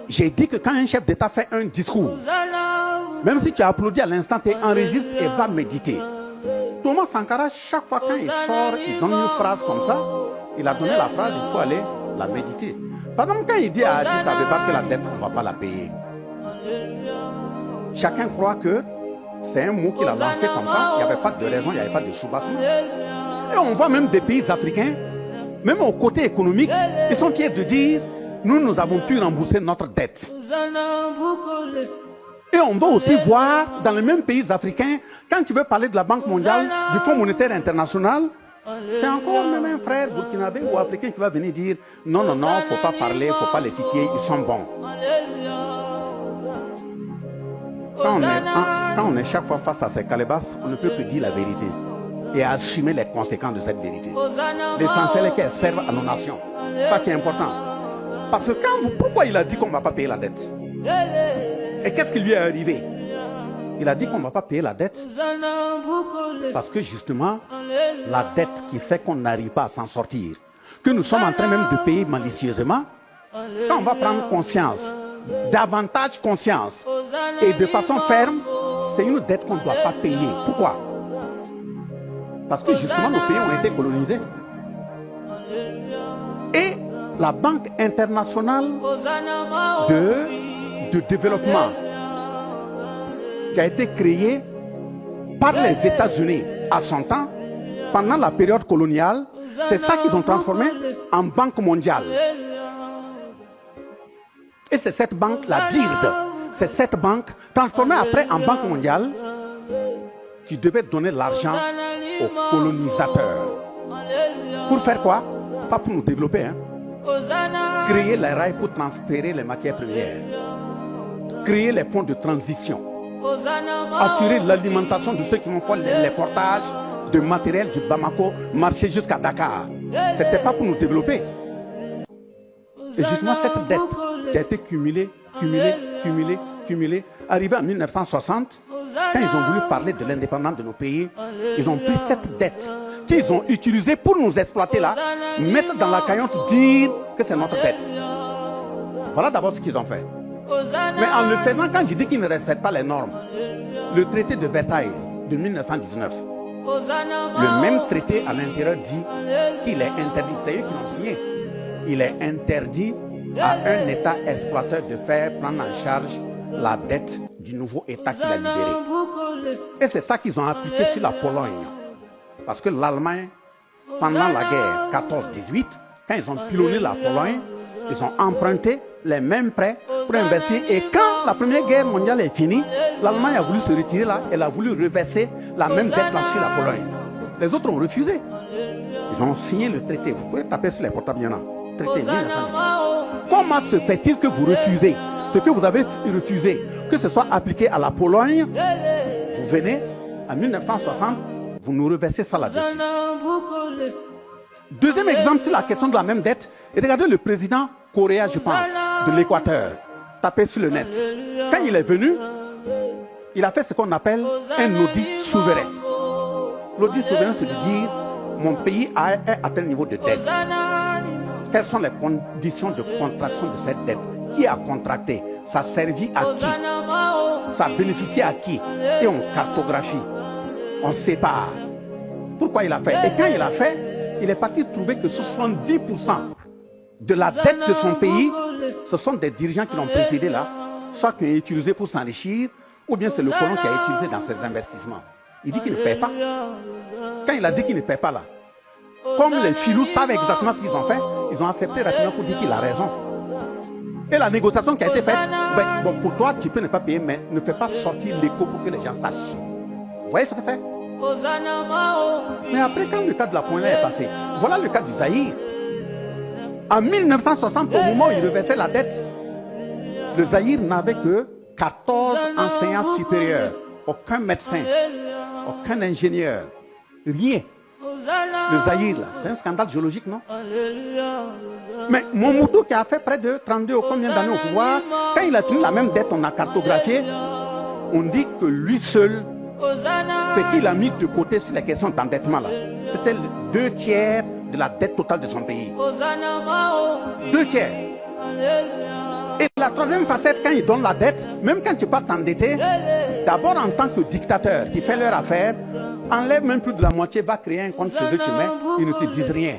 J'ai dit que quand un chef d'État fait un discours, même si tu as applaudi à l'instant, tu enregistres et va méditer. Thomas Sankara, chaque fois quand il sort, il donne une phrase comme ça. Il a donné la phrase, il faut aller la méditer. Par exemple, quand il dit à Addis Abeba que la dette, on ne va pas la payer. Chacun croit que c'est un mot qu'il a lancé comme ça. Il n'y avait pas de raison, il n'y avait pas de choubasson. Et on voit même des pays africains, même au côté économique, ils sont fiers de dire nous avons pu rembourser notre dette. Et on va aussi voir dans les mêmes pays africains, quand tu veux parler de la Banque mondiale, du Fonds monétaire international, c'est encore même un frère burkinabé ou africain qui va venir dire non, il ne faut pas parler, il ne faut pas les titiller, ils sont bons. Quand on est chaque fois face à ces calebasses, on ne peut que dire la vérité et assumer les conséquences de cette vérité. L'essentiel est qu'elle serve à nos nations. C'est ça qui est important. Parce que pourquoi il a dit qu'on ne va pas payer la dette? Et qu'est-ce qui lui est arrivé? Il a dit qu'on ne va pas payer la dette parce que justement, la dette qui fait qu'on n'arrive pas à s'en sortir, que nous sommes en train même de payer malicieusement, quand on va prendre conscience, davantage conscience, et de façon ferme, c'est une dette qu'on ne doit pas payer. Pourquoi? Parce que justement, nos pays ont été colonisés. Et la Banque internationale de développement qui a été créée par les États-Unis à son temps, pendant la période coloniale, c'est ça qu'ils ont transformé en Banque mondiale. Et c'est cette banque, la BIRD, c'est cette banque transformée après en Banque mondiale qui devait donner l'argent aux colonisateurs. Pour faire quoi? Pas pour nous développer, hein. Créer les rails pour transférer les matières premières. Créer les ponts de transition. Assurer l'alimentation de ceux qui vont faire les portages de matériel du Bamako, marcher jusqu'à Dakar. C'était pas pour nous développer. Et justement cette dette qui a été cumulée, arrivée en 1960, quand ils ont voulu parler de l'indépendance de nos pays, ils ont pris cette dette qu'ils ont utilisée pour nous exploiter là, mettre dans la caillotte, dire que c'est notre dette. Voilà d'abord ce qu'ils ont fait. Mais en le faisant, quand je dis qu'ils ne respectent pas les normes, le traité de Versailles de 1919, le même traité à l'intérieur dit qu'il est interdit, c'est eux qui l'ont signé, il est interdit à un État exploiteur de faire prendre en charge la dette du nouveau État qu'il a libéré. Et c'est ça qu'ils ont appliqué sur la Pologne. Parce que l'Allemagne, pendant la guerre 14-18, quand ils ont pilonné la Pologne, ils ont emprunté les mêmes prêts pour investir. Et quand la Première Guerre mondiale est finie, l'Allemagne a voulu se retirer là, elle a voulu reverser la même dette là sur la Pologne. Les autres ont refusé. Ils ont signé le traité. Vous pouvez taper sur les portables, il y en a. Traité 1918. Comment se fait-il que vous refusez ce que vous avez refusé, que ce soit appliqué à la Pologne? Vous venez, en 1960, vous nous reversez ça là-dessus. Deuxième exemple sur la question de la même dette, et regardez le président coréen, je pense, de l'Équateur. Tapez sur le net. Quand il est venu, il a fait ce qu'on appelle un audit souverain. L'audit souverain, c'est de dire, mon pays a atteint le niveau de dette. Quelles sont les conditions de contraction de cette dette? Qui a contracté? Ça a servi à qui? Ça a bénéficié à qui? Et on cartographie. On sépare. Pourquoi il a fait? Et quand il a fait, il est parti trouver que 70% de la dette de son pays, ce sont des dirigeants qui l'ont précédé là, soit qui ont utilisé pour s'enrichir, ou bien c'est le colon qui a utilisé dans ses investissements. Il dit qu'il ne paie pas. Quand il a dit qu'il ne paie pas là, comme les filous savent exactement ce qu'ils ont fait, ils ont accepté rapidement pour dire qu'il a raison. Et la négociation qui a été faite, ben, bon, pour toi, tu peux ne pas payer, mais ne fais pas sortir l'écho pour que les gens sachent. Vous voyez ce que c'est? Mais après, quand le cas de la Pologne est passé, voilà le cas du Zaïre. En 1960, au moment où il reversait la dette, le Zaïre n'avait que 14 enseignants supérieurs, aucun médecin, aucun ingénieur, rien. Le Zaïre, là, c'est un scandale géologique, non? Mais Mobutu qui a fait près de 32 ou combien d'années au pouvoir, quand il a tenu la même dette, on a cartographié, on dit que lui seul, ce qu'il a mis de côté sur les questions d'endettement là, c'était 2/3 de la dette totale de son pays. 2/3. Et La troisième facette, quand ils donnent la dette, même quand tu passes t'endetter, d'abord en tant que dictateur qui fait leur affaire, enlève même plus de la moitié, va créer un compte chez eux, tu mets, ils ne te disent rien.